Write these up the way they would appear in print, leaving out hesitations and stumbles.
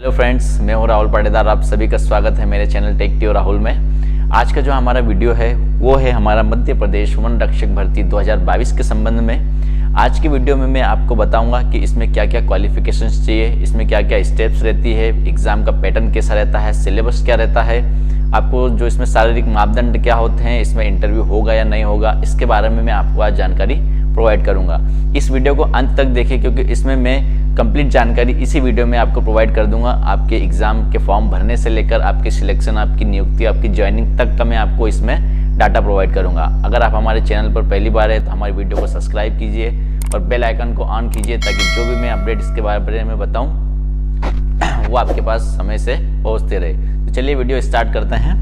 Hello friends, मैं हूं राहुल पाटीदार। आप सभी का स्वागत है मेरे चैनल टेक टी राहुल में। आज का जो हमारा वीडियो है वो है हमारा मध्य प्रदेश वन रक्षक भर्ती 2022 के संबंध में। आज की वीडियो में मैं आपको बताऊंगा कि इसमें क्या क्या क्वालिफिकेशंस चाहिए, इसमें क्या क्या स्टेप्स रहती है, एग्जाम का पैटर्न कैसा रहता है, सिलेबस क्या रहता है, आपको जो इसमें शारीरिक मापदंड क्या होते हैं, इसमें इंटरव्यू होगा या नहीं होगा, इसके बारे में मैं आपको आज जानकारी प्रोवाइड करूंगा। इस वीडियो को अंत तक देखें क्योंकि इसमें मैं कंप्लीट जानकारी इसी वीडियो में आपको प्रोवाइड कर दूंगा। आपके एग्जाम के फॉर्म भरने से लेकर आपकी सिलेक्शन, आपकी नियुक्ति, आपकी ज्वाइनिंग तक का मैं आपको इसमें डाटा प्रोवाइड करूंगा। अगर आप हमारे चैनल पर पहली बार है तो हमारी वीडियो को सब्सक्राइब कीजिए और बेल आइकन को ऑन कीजिए ताकि जो भी मैं अपडेट इसके बारे में बताऊँ वो आपके पास समय से पहुँचते रहे। तो चलिए वीडियो स्टार्ट करते हैं।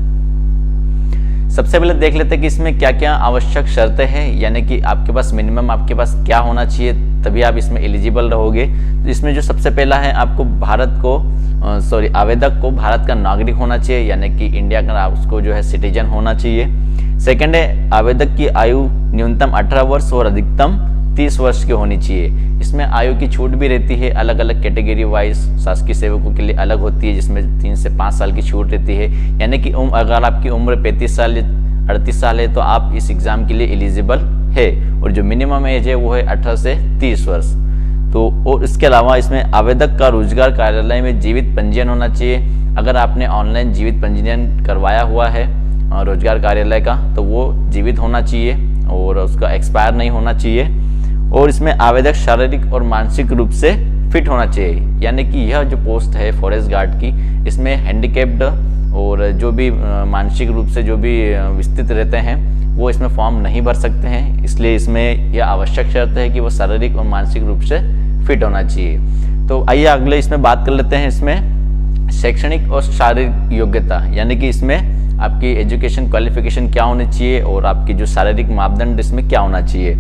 सबसे पहले देख लेते हैं कि इसमें क्या क्या आवश्यक शर्तें हैं, यानी कि आपके पास मिनिमम आपके पास क्या होना चाहिए तभी आप इसमें एलिजिबल रहोगे। तो इसमें जो सबसे पहला है, आपको आवेदक को भारत का नागरिक होना चाहिए, यानी कि इंडिया का उसको जो है सिटीजन होना चाहिए। सेकंड है, आवेदक की आयु न्यूनतम 18 वर्ष और अधिकतम 30 वर्ष की होनी चाहिए। इसमें आयु की छूट भी रहती है, अलग अलग कैटेगरी वाइज शासकीय सेवकों के लिए अलग होती है, जिसमें 3 से 5 साल की छूट रहती है। यानी कि अगर आपकी उम्र 35 साल या 38 साल है तो आप इस एग्जाम के लिए एलिजिबल है, और जो मिनिमम एज है वो है 18 से 30 वर्ष। तो और इसके अलावा इसमें आवेदक का रोजगार कार्यालय में जीवित पंजीयन होना चाहिए। अगर आपने ऑनलाइन जीवित पंजीयन करवाया हुआ है रोजगार कार्यालय का तो वो जीवित होना चाहिए और उसका एक्सपायर नहीं होना चाहिए। और इसमें आवेदक शारीरिक और मानसिक रूप से फिट होना चाहिए, यानी कि यह जो पोस्ट है फॉरेस्ट गार्ड की, इसमें हैंडीकैप्ड और जो भी मानसिक रूप से जो भी विस्तृत रहते हैं वो इसमें फॉर्म नहीं भर सकते हैं। इसलिए इसमें यह आवश्यक शर्त है कि वो शारीरिक और मानसिक रूप से फिट होना चाहिए। तो आइए अगले इसमें बात कर लेते हैं। इसमें शैक्षणिक और शारीरिक योग्यता, यानी कि इसमें आपकी एजुकेशन क्वालिफिकेशन क्या होनी चाहिए और आपकी जो शारीरिक मापदंड इसमें क्या होना चाहिए।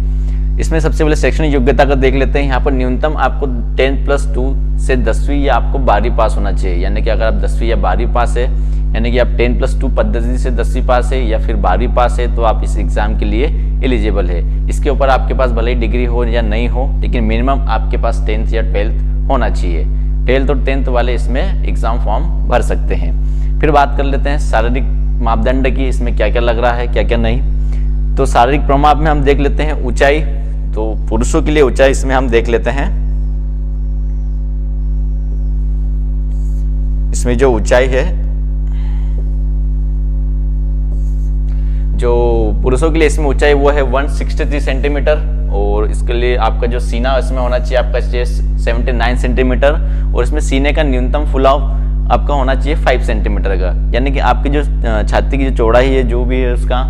इसमें सबसे पहले शैक्षणिक योग्यता का देख लेते हैं। यहाँ पर न्यूनतम आपको 10+2 से 10वीं या आपको 12वीं पास होना चाहिए, यानी कि अगर आप 10वीं या 12वीं पास है, यानी कि आप 10+2 पद्धति से 10वीं पास है या फिर 12वीं पास है तो आप इस एग्जाम के लिए एलिजिबल है। इसके ऊपर आपके पास भले ही डिग्री हो या नहीं हो, लेकिन मिनिमम आपके पास 10th या 12th होना चाहिए। 12th और 10th वाले इसमें एग्जाम फॉर्म भर सकते हैं। फिर बात कर लेते हैं शारीरिक मापदंड की, इसमें क्या क्या लग रहा है क्या क्या नहीं। तो शारीरिक प्रमाप में हम देख लेते हैं ऊंचाई। तो पुरुषों के लिए ऊंचाई इसमें हम देख लेते हैं। इसमें जो ऊंचाई है, जो पुरुषों के लिए इसमें ऊंचाई वो है 163 सेंटीमीटर, और इसके लिए आपका जो सीना इसमें होना चाहिए आपका 79 सेंटीमीटर, और इसमें सीने का न्यूनतम फुलाव आपका होना चाहिए 5 सेंटीमीटर का, यानी कि आपकी जो छाती की जो चौड़ाई है जो भी है उसका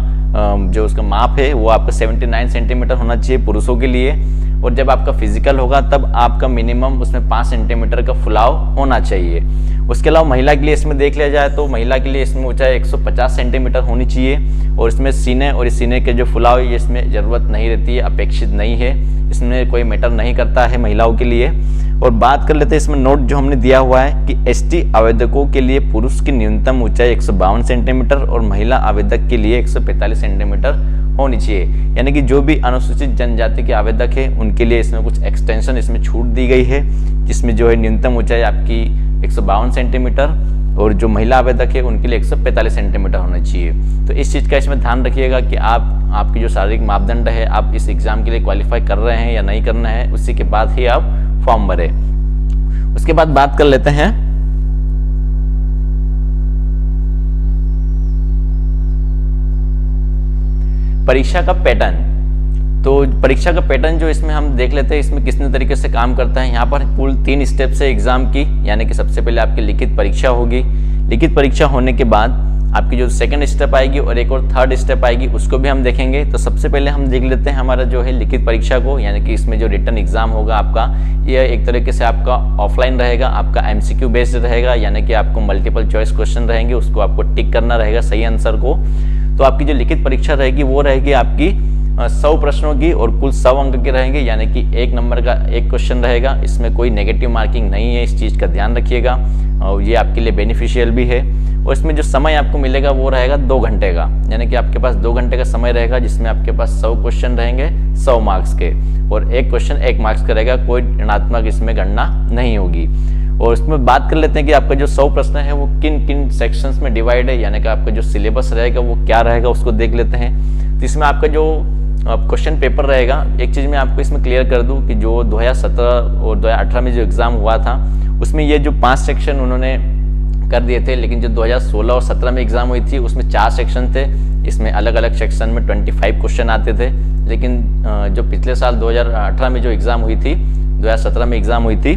जो उसका माप है वो आपका 79 सेंटीमीटर होना चाहिए पुरुषों के लिए। और जब आपका फिजिकल होगा तब आपका मिनिमम उसमें 5 सेंटीमीटर का फुलाव होना चाहिए। उसके अलावा महिला के लिए इसमें देख लिया जाए तो महिला के लिए इसमें ऊंचाई 150 सेंटीमीटर होनी चाहिए, और इसमें सीने और इस सीने के जो फुलाव है इसमें ज़रूरत नहीं रहती है, अपेक्षित नहीं है, इसमें कोई मैटर नहीं करता है महिलाओं के लिए। और बात कर लेते हैं इसमें नोट जो हमने दिया हुआ है कि एसटी आवेदकों के लिए पुरुष की न्यूनतम ऊंचाई 152 सेंटीमीटर और महिला आवेदक के लिए 145 सेंटीमीटर होनी चाहिए। यानी कि जो भी अनुसूचित जनजाति के आवेदक है उनके लिए इसमें कुछ एक्सटेंशन इसमें छूट दी गई है, जिसमें जो है न्यूनतम ऊंचाई आपकी 152 सेंटीमीटर और जो महिला आवेदक है उनके लिए 145 सेंटीमीटर होना चाहिए। तो इस चीज़ का इसमें ध्यान रखिएगा कि आपकी जो शारीरिक मापदंड है आप इस एग्जाम के लिए क्वालिफाई कर रहे हैं या नहीं करना है, उसी के बाद ही आप फॉर्म भरे। उसके बाद बात कर लेते हैं परीक्षा का पैटर्न। तो परीक्षा का पैटर्न जो इसमें हम देख लेते हैं इसमें कितने तरीके से काम करता है। यहाँ पर कुल 3 स्टेप है एग्जाम की, यानी कि सबसे पहले आपकी लिखित परीक्षा होगी। लिखित परीक्षा होने के बाद आपकी जो सेकंड स्टेप आएगी और एक और थर्ड स्टेप आएगी, उसको भी हम देखेंगे। तो सबसे पहले हम देख लेते हैं हमारा जो है लिखित परीक्षा को, यानी कि इसमें जो रिटन एग्जाम होगा आपका, यह एक तरीके से आपका ऑफलाइन रहेगा, आपका MCQ बेस्ड रहेगा, यानी कि आपको मल्टीपल चॉइस क्वेश्चन रहेंगे, उसको आपको टिक करना रहेगा सही आंसर को। तो आपकी जो लिखित परीक्षा रहेगी वो रहेगी आपकी 100 प्रश्नों की और कुल 100 अंक के रहेंगे, यानी कि 1 नंबर का 1 क्वेश्चन रहेगा। इसमें कोई नेगेटिव मार्किंग नहीं है, इस चीज़ का ध्यान रखिएगा, और ये आपके लिए बेनिफिशियल भी है। और इसमें जो समय आपको मिलेगा वो रहेगा 2 घंटे का, यानी कि आपके पास 2 घंटे का समय रहेगा, जिसमें आपके पास 100 क्वेश्चन रहेंगे 100 मार्क्स के, और 1 क्वेश्चन 1 मार्क्स का रहेगा, कोई ऋणात्मक इसमें गणना नहीं होगी। और उसमें बात कर लेते हैं कि आपका जो 100 प्रश्न है वो किन किन सेक्शंस में डिवाइड है, यानी कि आपका जो सिलेबस रहेगा वो क्या रहेगा उसको देख लेते हैं। तो इसमें आपका जो क्वेश्चन पेपर रहेगा, एक चीज़ मैं आपको इसमें क्लियर कर दूं कि जो 2017 और 2018 में जो एग्ज़ाम हुआ था उसमें ये जो 5 सेक्शन उन्होंने कर दिए थे, लेकिन जो 2016 और 17 में एग्ज़ाम हुई थी उसमें 4 सेक्शन थे। इसमें अलग अलग सेक्शन में 25 क्वेश्चन आते थे। लेकिन जो पिछले साल 2018 में जो एग्ज़ाम हुई थी, 2017 में एग्ज़ाम हुई थी,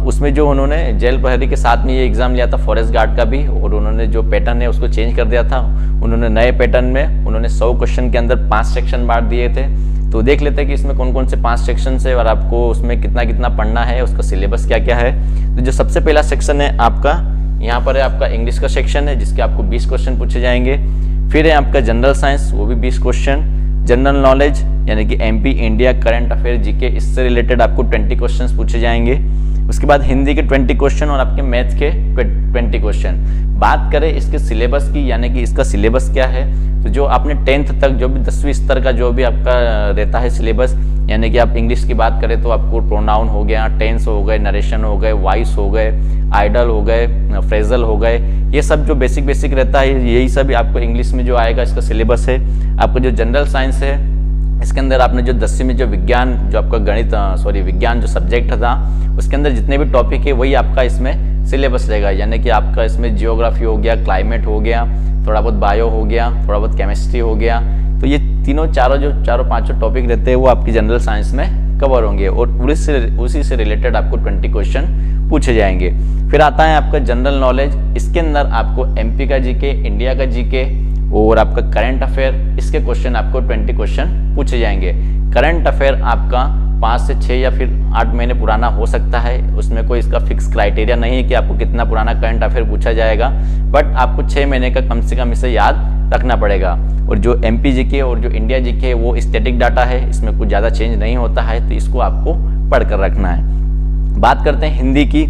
उसमें जो उन्होंने जेल प्रहरी के साथ में ये एग्ज़ाम लिया था फॉरेस्ट गार्ड का भी, और उन्होंने जो पैटर्न है उसको चेंज कर दिया था। उन्होंने नए पैटर्न में उन्होंने 100 क्वेश्चन के अंदर 5 सेक्शन बांट दिए थे। तो देख लेते हैं कि इसमें कौन कौन से 5 सेक्शन है और आपको उसमें कितना कितना पढ़ना है, उसका सिलेबस क्या क्या है। तो जो सबसे पहला सेक्शन है आपका, यहाँ पर है आपका इंग्लिश का सेक्शन है जिसके आपको 20 क्वेश्चन पूछे जाएंगे। फिर है आपका जनरल साइंस, वो भी 20 क्वेश्चन। जनरल नॉलेज यानी कि MP, India, current affair, GK, इससे रिलेटेड आपको 20 क्वेश्चन पूछे जाएंगे। उसके बाद हिंदी के 20 क्वेश्चन और आपके मैथ के 20 क्वेश्चन। बात करें इसके सिलेबस की, यानी कि इसका सिलेबस क्या है, तो जो आपने 10th तक जो भी 10वीं स्तर का जो भी आपका रहता है सिलेबस, यानी कि आप इंग्लिश की बात करें तो आपको प्रोनाउन हो गया, टेंस हो गए, नरेशन हो गए, वॉइस हो गए, आइडल हो गए, फ्रेजल हो गए, ये सब जो बेसिक रहता है यही सब आपको इंग्लिश में जो आएगा इसका सिलेबस है। आपका जो जनरल साइंस है इसके अंदर आपने जो 10वीं में जो विज्ञान जो आपका विज्ञान जो सब्जेक्ट था उसके अंदर जितने भी टॉपिक है वही आपका इसमें सिलेबस रहेगा। यानी कि आपका इसमें जियोग्राफी हो गया, क्लाइमेट हो गया, थोड़ा बहुत बायो हो गया, थोड़ा बहुत केमिस्ट्री हो गया। तो ये चारों पांचों टॉपिक रहते हैं वो आपकी जनरल साइंस में कवर होंगे और उसी से रिलेटेड आपको 20 क्वेश्चन पूछे जाएंगे। फिर आता है आपका जनरल नॉलेज, इसके अंदर आपको एमपी का जीके, इंडिया का जीके और आपका करंट अफेयर, इसके क्वेश्चन आपको 20 क्वेश्चन पूछे जाएंगे। करंट अफेयर आपका 5 से 6 या फिर 8 महीने पुराना हो सकता है, उसमें कोई इसका फिक्स क्राइटेरिया नहीं है कि आपको कितना पुराना करंट अफेयर पूछा जाएगा, बट आपको 6 महीने का कम से कम इसे याद रखना पड़ेगा। और जो एमपी जीके और जो इंडिया जीके है वो स्टैटिक डाटा है, इसमें कुछ ज़्यादा चेंज नहीं होता है, तो इसको आपको पढ़कर रखना है। बात करते हैं हिंदी की।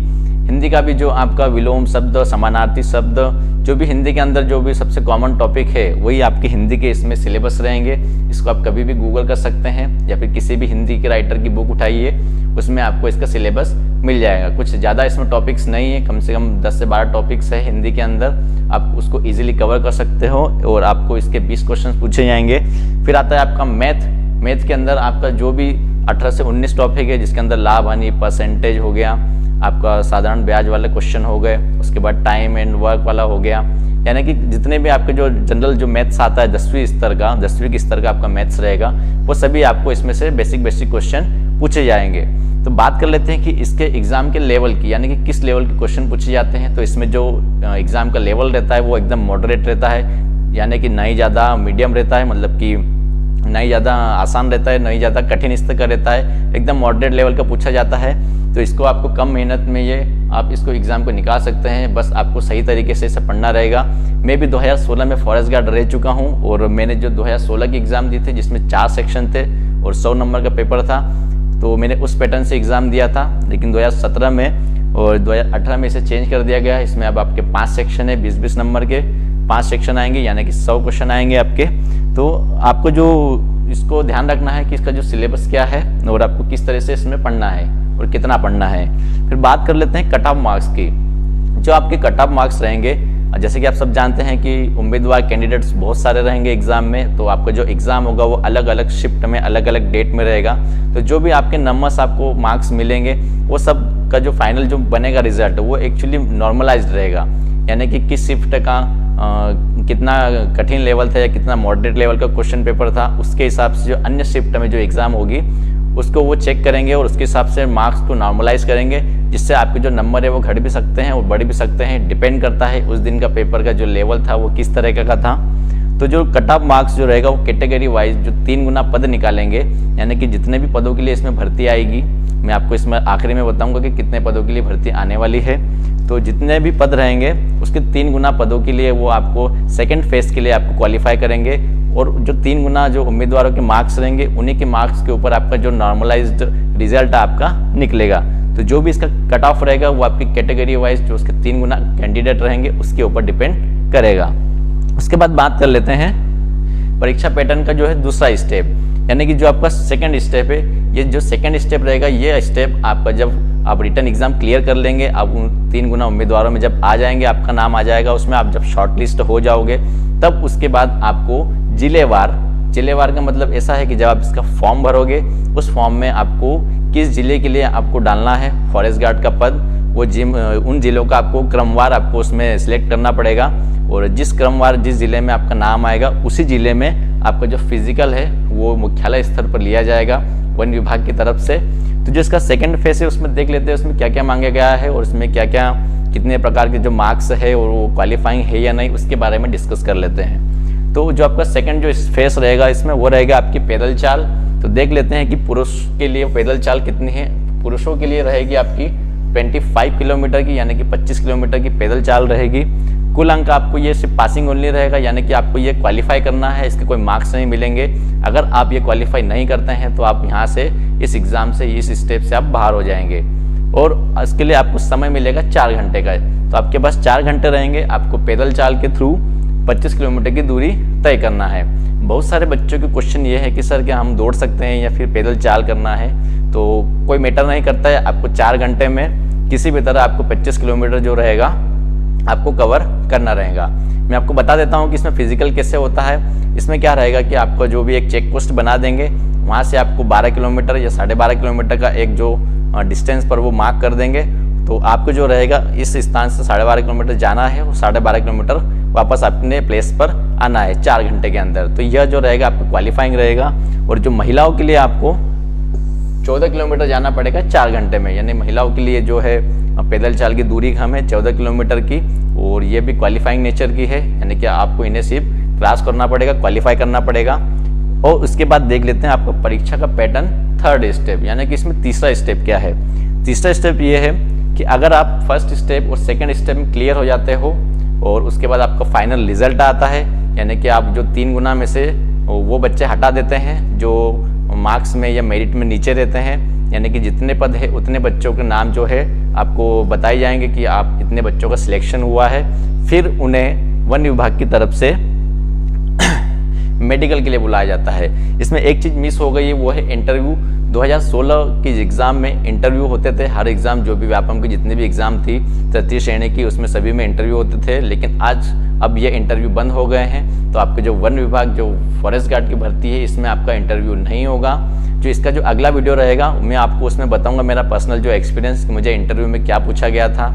हिंदी का भी जो आपका विलोम शब्द, समानार्थी शब्द, जो भी हिंदी के अंदर जो भी सबसे कॉमन टॉपिक है वही आपके हिंदी के इसमें सिलेबस रहेंगे। इसको आप कभी भी गूगल कर सकते हैं या फिर किसी भी हिंदी के राइटर की बुक उठाइए, उसमें आपको इसका सिलेबस मिल जाएगा। कुछ ज़्यादा इसमें टॉपिक्स नहीं है, कम से कम 10 से 12 टॉपिक्स है हिंदी के अंदर, आप उसको ईजिली कवर कर सकते हो और आपको इसके 20 क्वेश्चन पूछे जाएंगे। फिर आता है आपका मैथ के अंदर आपका जो भी 18 से 19 टॉपिक है जिसके अंदर लाभ हानि, परसेंटेज हो गया, आपका साधारण ब्याज वाले क्वेश्चन हो गए, उसके बाद टाइम एंड वर्क वाला हो गया, यानी कि जितने भी आपके जो जनरल जो मैथ्स आता है 10वीं के स्तर का आपका मैथ्स रहेगा, वो सभी आपको इसमें से बेसिक क्वेश्चन पूछे जाएंगे। तो बात कर लेते हैं कि इसके एग्जाम के लेवल की, यानी कि किस लेवल के क्वेश्चन पूछे जाते हैं। तो इसमें जो एग्जाम का लेवल रहता है वो एकदम मॉडरेट रहता है, यानी कि ना ही ज़्यादा मीडियम रहता है, मतलब कि ना ही ज़्यादा आसान रहता है, ना ही ज़्यादा कठिन स्तर का रहता है, एकदम मॉडरेट लेवल का पूछा जाता है। तो इसको आपको कम मेहनत में ये आप इसको एग्ज़ाम को निकाल सकते हैं, बस आपको सही तरीके से इसे पढ़ना रहेगा। मैं भी 2016 में फॉरेस्ट गार्ड रह चुका हूँ और मैंने जो 2016 की एग्ज़ाम दी थी जिसमें 4 सेक्शन थे और 100 नंबर का पेपर था, तो मैंने उस पैटर्न से एग्ज़ाम दिया था। लेकिन 2017 में और 2018 में इसे चेंज कर दिया गया। इसमें अब आपके 5 सेक्शन है, 20-20 नंबर के 5 सेक्शन आएंगे, यानी कि 100 क्वेश्चन आएंगे आपके। तो आपको जो इसको ध्यान रखना है कि इसका जो सिलेबस क्या है और आपको किस तरह से इसमें पढ़ना है और कितना पढ़ना है। फिर बात कर लेते हैं कट ऑफ मार्क्स की। जो आपके कट ऑफ मार्क्स रहेंगे, जैसे कि आप सब जानते हैं कि उम्मीदवार कैंडिडेट्स बहुत सारे रहेंगे एग्जाम में, तो आपका जो एग्ज़ाम होगा वो अलग अलग शिफ्ट में, अलग अलग डेट में रहेगा। तो जो भी आपके नंबर्स आपको मार्क्स मिलेंगे वो सब का जो फाइनल जो बनेगा रिजल्ट वो एक्चुअली नॉर्मलाइज्ड रहेगा, यानी कि किस शिफ्ट का कितना कठिन लेवल था या कितना मॉडरेट लेवल का क्वेश्चन पेपर था, उसके हिसाब से जो अन्य शिफ्ट में जो एग्ज़ाम होगी उसको वो चेक करेंगे और उसके हिसाब से मार्क्स को नॉर्मलाइज करेंगे, जिससे आपके जो नंबर है वो घट भी सकते हैं और बढ़ भी सकते हैं। डिपेंड करता है उस दिन का पेपर का जो लेवल था वो किस तरह का था। तो जो कट ऑफ मार्क्स जो रहेगा वो कैटेगरी वाइज जो 3 गुना पद निकालेंगे, यानी कि जितने भी पदों के लिए इसमें भर्ती आएगी, मैं आपको इसमें आखिरी में बताऊंगा कि कितने पदों के लिए भर्ती आने वाली है। तो जितने भी पद रहेंगे उसके 3 गुना पदों के लिए वो आपको सेकंड फेज के लिए आपको क्वालिफाई करेंगे और जो 3 गुना जो उम्मीदवारों के मार्क्स रहेंगे उन्हीं के मार्क्स के ऊपर आपका जो नॉर्मलाइज्ड रिजल्ट आपका निकलेगा। तो जो भी इसका कट ऑफ रहेगा वो आपकी कैटेगरी वाइज जो उसके 3 गुना कैंडिडेट रहेंगे उसके ऊपर डिपेंड करेगा। उसके बाद बात कर लेते हैं परीक्षा पैटर्न का जो है दूसरा स्टेप, यानी कि जो आपका सेकंड स्टेप है। ये जो सेकंड स्टेप रहेगा ये स्टेप आपका जब आप रिटर्न एग्जाम क्लियर कर लेंगे, आप उन 3 गुना उम्मीदवारों में जब आ जाएंगे, आपका नाम आ जाएगा उसमें, आप जब शॉर्ट लिस्ट हो जाओगे, तब उसके बाद आपको जिलेवार का मतलब ऐसा है कि जब आप इसका फॉर्म भरोगे, उस फॉर्म में आपको किस जिले के लिए आपको डालना है फॉरेस्ट गार्ड का पद, वो उन जिलों का आपको क्रमवार आपको उसमें सिलेक्ट करना पड़ेगा, और जिस क्रमवार जिस जिले में आपका नाम आएगा, उसी जिले में आपका जो फिजिकल है वो मुख्यालय स्तर पर लिया जाएगा वन विभाग की तरफ से। तो जो इसका सेकंड फेज है उसमें देख लेते हैं उसमें क्या क्या मांगा गया है, और उसमें क्या क्या कितने प्रकार के जो मार्क्स है और वो क्वालिफाइंग है या नहीं, उसके बारे में डिस्कस कर लेते हैं। तो जो आपका सेकंड जो फेस रहेगा इसमें वो रहेगा आपकी पैदल चाल। तो देख लेते हैं कि पुरुष के लिए पैदल चाल कितनी है। पुरुषों के लिए रहेगी आपकी 25 किलोमीटर की, यानी कि 25 किलोमीटर की पैदल चाल रहेगी। कुल अंक आपको ये सिर्फ पासिंग ओनली रहेगा, यानी कि आपको ये क्वालिफाई करना है, इसके कोई मार्क्स नहीं मिलेंगे। अगर आप ये क्वालिफाई नहीं करते हैं तो आप यहाँ से इस एग्ज़ाम से, इस स्टेप से आप बाहर हो जाएंगे, और इसके लिए आपको समय मिलेगा 4 घंटे का। तो आपके पास 4 घंटे रहेंगे, आपको पैदल चाल के थ्रू 25 किलोमीटर की दूरी तय करना है। बहुत सारे बच्चों के क्वेश्चन ये है कि सर क्या हम दौड़ सकते हैं या फिर पैदल चाल करना है, तो कोई मैटर नहीं करता है। आपको 4 घंटे में किसी भी तरह आपको 25 किलोमीटर जो रहेगा आपको कवर करना रहेगा। मैं आपको बता देता हूँ कि इसमें फिजिकल कैसे होता है। इसमें क्या रहेगा कि आपको जो भी एक चेक पोस्ट बना देंगे, वहाँ से आपको 12 किलोमीटर या 12.5 किलोमीटर का एक जो डिस्टेंस पर वो मार्क कर देंगे। तो आपको जो रहेगा इस स्थान से 12.5 किलोमीटर जाना है, और 12.5 किलोमीटर वापस अपने प्लेस पर आना है 4 घंटे के अंदर। तो यह जो रहेगा आपको क्वालिफाइंग रहेगा। और जो महिलाओं के लिए आपको 14 किलोमीटर जाना पड़ेगा 4 घंटे में, यानी महिलाओं के लिए जो है पैदल चाल की दूरी हम है 14 किलोमीटर की, और ये भी क्वालिफाइंग नेचर की है, यानी कि आपको इन्हें सिर्फ क्रॉस करना पड़ेगा, क्वालिफाई करना पड़ेगा। और उसके बाद देख लेते हैं आपका परीक्षा का पैटर्न थर्ड स्टेप, यानी कि इसमें तीसरा स्टेप क्या है। तीसरा स्टेप ये है कि अगर आप फर्स्ट स्टेप और सेकेंड स्टेप में क्लियर हो जाते हो, और उसके बाद आपका फाइनल रिजल्ट आता है, यानी कि आप जो 3 गुना में से वो बच्चे हटा देते हैं जो मार्क्स में या मेरिट में नीचे रहते हैं, यानी कि जितने पद है उतने बच्चों के नाम जो है आपको बताए जाएंगे कि आप इतने बच्चों का सिलेक्शन हुआ है। फिर उन्हें वन विभाग की तरफ से मेडिकल के लिए बुलाया जाता है। इसमें एक चीज़ मिस हो गई है, वो है इंटरव्यू। 2016 की एग्ज़ाम में इंटरव्यू होते थे, हर एग्ज़ाम जो भी व्यापम की जितनी भी एग्ज़ाम थी तृतीय श्रेणी की, उसमें सभी में इंटरव्यू होते थे। लेकिन अब ये इंटरव्यू बंद हो गए हैं। तो आपके जो वन विभाग जो फॉरेस्ट गार्ड की भर्ती है, इसमें आपका इंटरव्यू नहीं होगा। जो इसका जो अगला वीडियो रहेगा मैं आपको उसमें बताऊंगा मेरा पर्सनल जो एक्सपीरियंस, मुझे इंटरव्यू में क्या पूछा गया था,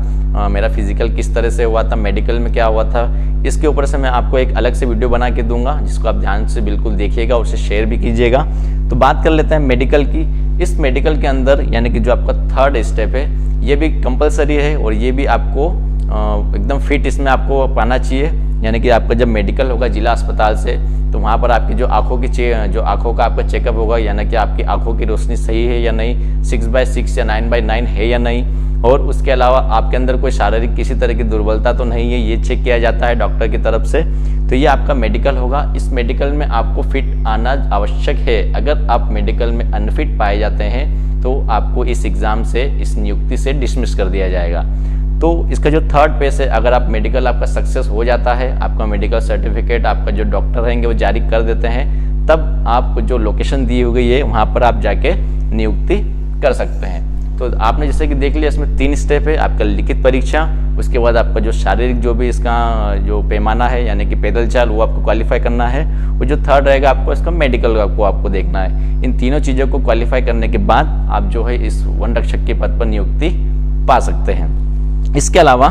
मेरा फिजिकल किस तरह से हुआ था, मेडिकल में क्या हुआ था। इसके ऊपर से मैं आपको एक अलग से वीडियो बना के दूंगा, जिसको आप ध्यान से बिल्कुल देखिएगा और उसे शेयर भी कीजिएगा। तो बात कर लेते हैं मेडिकल की। इस मेडिकल के अंदर यानी कि जो आपका थर्ड स्टेप है, ये भी कंपलसरी है, और ये भी आपको एकदम फिट इसमें आपको पाना चाहिए। यानी कि आपका जब मेडिकल होगा जिला अस्पताल से, तो वहाँ पर आपकी जो आँखों का आपका चेकअप होगा, यानी कि आपकी आँखों की रोशनी सही है या नहीं, 6/6 या 9/9 है या नहीं, और उसके अलावा आपके अंदर कोई शारीरिक किसी तरह की दुर्बलता तो नहीं है, ये चेक किया जाता है डॉक्टर की तरफ से। तो ये आपका मेडिकल होगा। इस मेडिकल में आपको फिट आना आवश्यक है। अगर आप मेडिकल में अनफिट पाए जाते हैं तो आपको इस एग्ज़ाम से, इस नियुक्ति से डिसमिस कर दिया जाएगा। तो इसका जो थर्ड फेस है, अगर आप मेडिकल आपका सक्सेस हो जाता है, आपका मेडिकल सर्टिफिकेट आपका जो डॉक्टर रहेंगे वो जारी कर देते हैं, तब आपको जो लोकेशन दी हुई है वहाँ पर आप जाके नियुक्ति कर सकते हैं। तो आपने जैसे कि देख लिया, इसमें 3 स्टेप है। आपका लिखित परीक्षा, उसके बाद आपका जो शारीरिक जो भी इसका जो पैमाना है यानी कि पैदल चाल, वो आपको क्वालिफाई करना है, और जो थर्ड रहेगा आपको इसका मेडिकल को आपको देखना है। इन तीनों चीज़ों को क्वालिफाई करने के बाद आप जो है इस वन रक्षक के पद पर नियुक्ति पा सकते हैं। इसके अलावा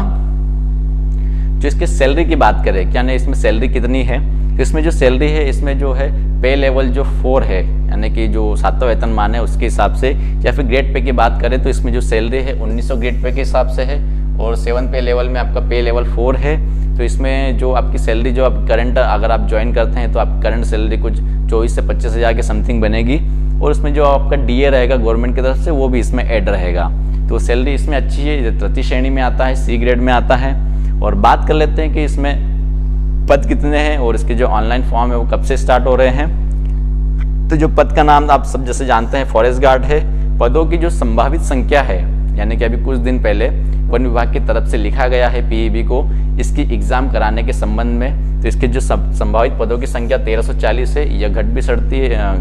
जो इसके सैलरी की बात करें, क्या नहीं इसमें सैलरी कितनी है, तो इसमें जो सैलरी है, इसमें जो है पे लेवल जो 4 है, यानी कि जो 7वां वेतनमान है उसके हिसाब से, या फिर ग्रेड पे की बात करें तो इसमें जो सैलरी है 1900 ग्रेड पे के हिसाब से है, और 7 पे लेवल में आपका पे लेवल 4 है। तो इसमें जो आपकी सैलरी जो आप करंट अगर आप ज्वाइन करते हैं तो आप करंट सैलरी कुछ 24 से 25 हज़ार के समथिंग बनेगी, और उसमें जो आपका DA रहेगा गवर्नमेंट की तरफ से, वो भी इसमें ऐड रहेगा। तो सैलरी इसमें अच्छी है, तृतीय श्रेणी में आता है, C ग्रेड में आता है। और बात कर लेते हैं कि इसमें पद कितने हैं और इसके जो ऑनलाइन फॉर्म है वो कब से स्टार्ट हो रहे हैं। तो जो पद का नाम आप सब जैसे जानते हैं फॉरेस्ट गार्ड है। पदों की जो संभावित संख्या है, यानी कि अभी कुछ दिन पहले वन विभाग की तरफ से लिखा गया है पीईबी को इसकी एग्ज़ाम कराने के संबंध में। तो इसके जो संभावित पदों की संख्या 1340 है, यह घट भी सकती है,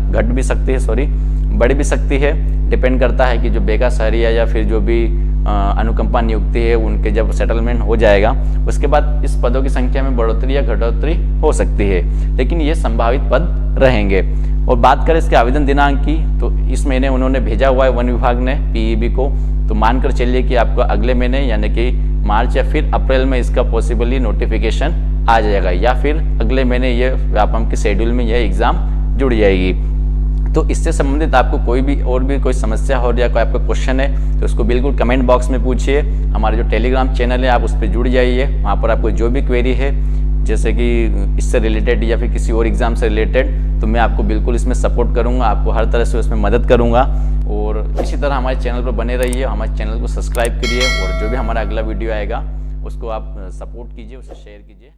बढ़ भी सकती है। डिपेंड करता है कि जो बेगा शहरिया या फिर जो भी अनुकंपा नियुक्ति है उनके जब सेटलमेंट हो जाएगा उसके बाद इस पदों की संख्या में बढ़ोतरी या घटोतरी हो सकती है, लेकिन ये संभावित पद रहेंगे। और बात करें इसके आवेदन दिनांक की, तो इस महीने उन्होंने भेजा हुआ है वन विभाग ने पीईबी को, तो मानकर चलिए कि आपको अगले महीने यानी कि मार्च या फिर अप्रैल में इसका पॉसिबली नोटिफिकेशन आ जाएगा, या फिर अगले महीने ये व्यापम के शेड्यूल में यह एग्ज़ाम जुड़ जाएगी। तो इससे संबंधित आपको कोई समस्या हो या कोई आपका क्वेश्चन है तो उसको बिल्कुल कमेंट बॉक्स में पूछिए। हमारे जो टेलीग्राम चैनल है आप उस पर जुड़ जाइए, वहाँ पर आपको जो भी क्वेरी है जैसे कि इससे रिलेटेड या फिर किसी और एग्ज़ाम से रिलेटेड, तो मैं आपको बिल्कुल इसमें सपोर्ट करूँगा, आपको हर तरह से उसमें मदद करूँगा। और इसी तरह हमारे चैनल पर बने रहिए, हमारे चैनल को सब्सक्राइब करिए और जो भी हमारा अगला वीडियो आएगा उसको आप सपोर्ट कीजिए, उसे शेयर कीजिए।